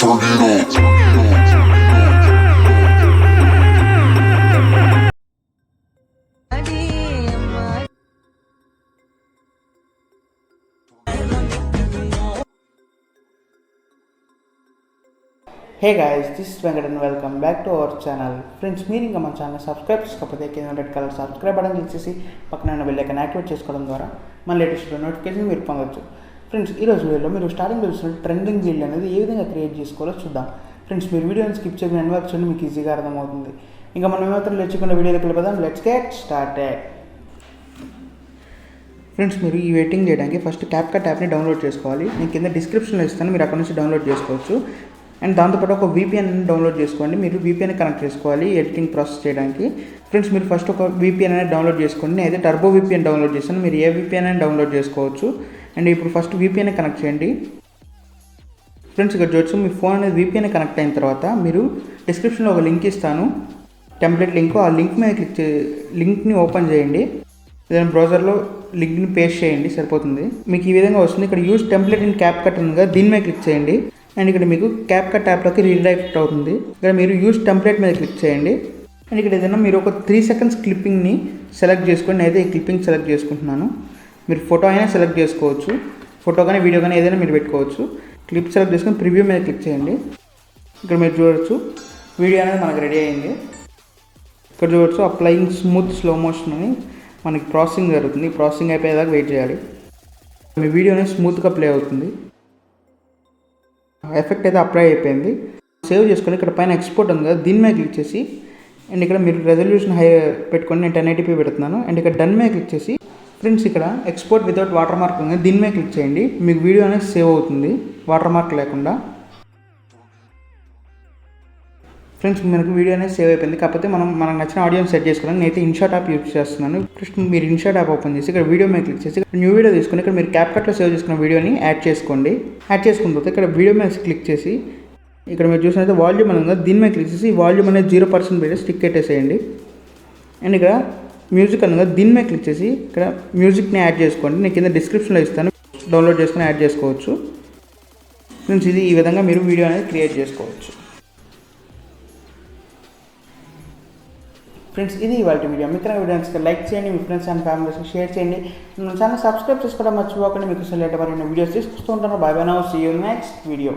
Hey guys, this is Venkat and welcome back to our channel. Friends, మీరు ఇంకా మన channel subscribe చేసుకోకపోతే కింద red colour subscribe button click చేసి పక్కన ఉన్న బెల్ ఐకాన్ యాక్టివేట్ చేసుకోవడం ద్వారా మన లేటెస్ట్ నోటిఫికేషన్ మీరు పొందవచ్చు. ఫ్రెండ్స్, ఈరోజు వీడియోలో మీరు స్టార్టింగ్ చూసిన ట్రెండింగ్ రీల్ అనేది ఏ విధంగా క్రియేట్ చేసుకోవాలో చూద్దాం. ఫ్రెండ్స్, మీరు వీడియోని స్కిప్ చేయడం ఎన్ని వరకు చూడండి, మీకు ఈజీగా అర్థమవుతుంది. ఇంకా మనం ఏమాత్రం లేచుకున్న వీడియోలోకి వెళ్ళిపోదాం. Let's get started. ఫ్రెండ్స్, మీరు ఈ వెయిటింగ్ చేయడానికి ఫస్ట్ క్యాప్కట్ యాప్ని డౌన్లోడ్ చేసుకోవాలి. నేను కింద డిస్క్రిప్షన్లో ఇస్తాను, మీరు అక్కడ నుంచి డౌన్లోడ్ చేసుకోవచ్చు. అండ్ దాంతోపాటు ఒక VPN డౌన్లోడ్ చేసుకోండి. మీరు VPN కనెక్ట్ చేసుకోవాలి ఎడిటింగ్ ప్రాసెస్ చేయడానికి. ఫ్రెండ్స్, మీరు ఫస్ట్ ఒక VPN అనేది డౌన్లోడ్ చేసుకోండి. నేనైతే టర్బో VPN డౌన్లోడ్ చేశాను, మీరు ఏ VPN అని డౌన్లోడ్ చేసుకోవచ్చు. అండ్ ఇప్పుడు ఫస్ట్ VPN కనెక్ట్ చేయండి. ఫ్రెండ్స్, ఇక్కడ చూడొచ్చు మీ ఫోన్ అనేది VPN కనెక్ట్ అయిన తర్వాత మీరు డిస్క్రిప్షన్లో ఒక లింక్ ఇస్తాను, టెంప్లెట్ లింక్. ఆ లింక్ మీద లింక్ని ఓపెన్ చేయండి. ఏదైనా బ్రౌజర్లో లింక్ని పేస్ట్ చేయండి, సరిపోతుంది. మీకు ఈ విధంగా వస్తుంది. ఇక్కడ యూజ్ టెంప్లెట్ ఇన్ క్యాప్కట్ ఉందిగా, దీని మీద క్లిక్ చేయండి. అండ్ ఇక్కడ మీకు క్యాప్కట్ యాప్లోకి రీడైరెక్ట్ అవుతుంది. ఇక్కడ మీరు యూజ్ టెంప్లెట్ మీద క్లిక్ చేయండి. అండ్ ఇక్కడ ఏదైనా మీరు ఒక 3 seconds క్లిప్పింగ్ని సెలెక్ట్ చేసుకోండి. నేనైతే ఈ క్లిప్పింగ్ సెలెక్ట్ చేసుకుంటున్నాను. మీరు ఫోటో అయినా సెలెక్ట్ చేసుకోవచ్చు, ఫోటో కానీ వీడియో కానీ ఏదైనా మీరు పెట్టుకోవచ్చు. క్లిప్ సెలెక్ట్ చేసుకొని ప్రివ్యూ మీద క్లిక్ చేయండి. ఇక్కడ మీరు చూడవచ్చు వీడియో అనేది మనకు రెడీ అయింది. ఇక్కడ చూడవచ్చు అప్లయింగ్ స్మూత్ స్లో మోషన్ అని మనకి ప్రాసెసింగ్ జరుగుతుంది. ప్రాసెసింగ్ అయిపోయేదాకా వెయిట్ చేయాలి. మీ వీడియో అనేది స్మూత్గా ప్లే అవుతుంది. ఎఫెక్ట్ అయితే అప్లై అయిపోయింది. సేవ్ చేసుకొని ఇక్కడ పైన ఎక్స్పోర్ట్ ఉంది కదా, దీని మీద క్లిక్ చేసి అండ్ ఇక్కడ మీరు రెజల్యూషన్ హై పెట్టుకొని నేను 1080p పెడుతున్నాను. అండ్ ఇక్కడ డన్ మీద క్లిక్ చేసి ఫ్రెండ్స్ ఇక్కడ ఎక్స్పోర్ట్ వితౌట్ వాటర్ మార్క్ ఉంది, దీని మీద క్లిక్ చేయండి. మీకు వీడియో అనేది సేవ్ అవుతుంది వాటర్ మార్క్ లేకుండా. ఫ్రెండ్స్, మనకు వీడియో అనేది సేవ్ అయిపోయింది. కాకపోతే మనకు నచ్చిన ఆడియోని సెట్ చేసుకోవడానికి నేనైతే ఇన్షాట్ యాప్ యూజ్ చేస్తున్నాను. ఫస్ట్ మీరు ఇన్షాట్ యాప్ ఓపెన్ చేసి ఇక్కడ వీడియో మీద క్లిక్ చేసి న్యూ వీడియో తీసుకుని ఇక్కడ మీరు క్యాప్కట్లో సేవ్ చేసుకున్న వీడియోని యాడ్ చేసుకోండి. యాడ్ చేసుకున్న తర్వాత ఇక్కడ వీడియో మీద క్లిక్ చేసి ఇక్కడ మీరు చూసినట్లయితే వాల్యూమ్ అనేది ఉంది, దీని మీద క్లిక్ చేసి వాల్యూమ్ అనేది 0% పెట్టి స్టిక్ పెట్టేసేయండి. అండ్ ఇక్కడ మ్యూజిక్ అనేది దీని మీద క్లిక్ చేసి ఇక్కడ మ్యూజిక్ని యాడ్ చేసుకోండి. నేను కింద డిస్క్రిప్షన్లో ఇస్తాను, డౌన్లోడ్ చేసుకుని యాడ్ చేసుకోవచ్చు. ఫ్రెండ్స్, ఇది ఈ విధంగా మీరు వీడియో అనేది క్రియేట్ చేసుకోవచ్చు. ఫ్రెండ్స్, ఇది ఇవాళ వీడియో. మీకు వీడియో నచ్చితే లైక్ చేయండి, మీ ఫ్రెండ్స్ అండ్ ఫ్యామిలీస్కి షేర్ చేయండి. మన ఛానల్ సబ్స్క్రైబ్ చేసుకోవడం మర్చిపోకండి. మీకు లేట్ మరిన్ని వీడియోస్ తీసుకొస్తూ ఉంటాను. Bye bye now, see you next video.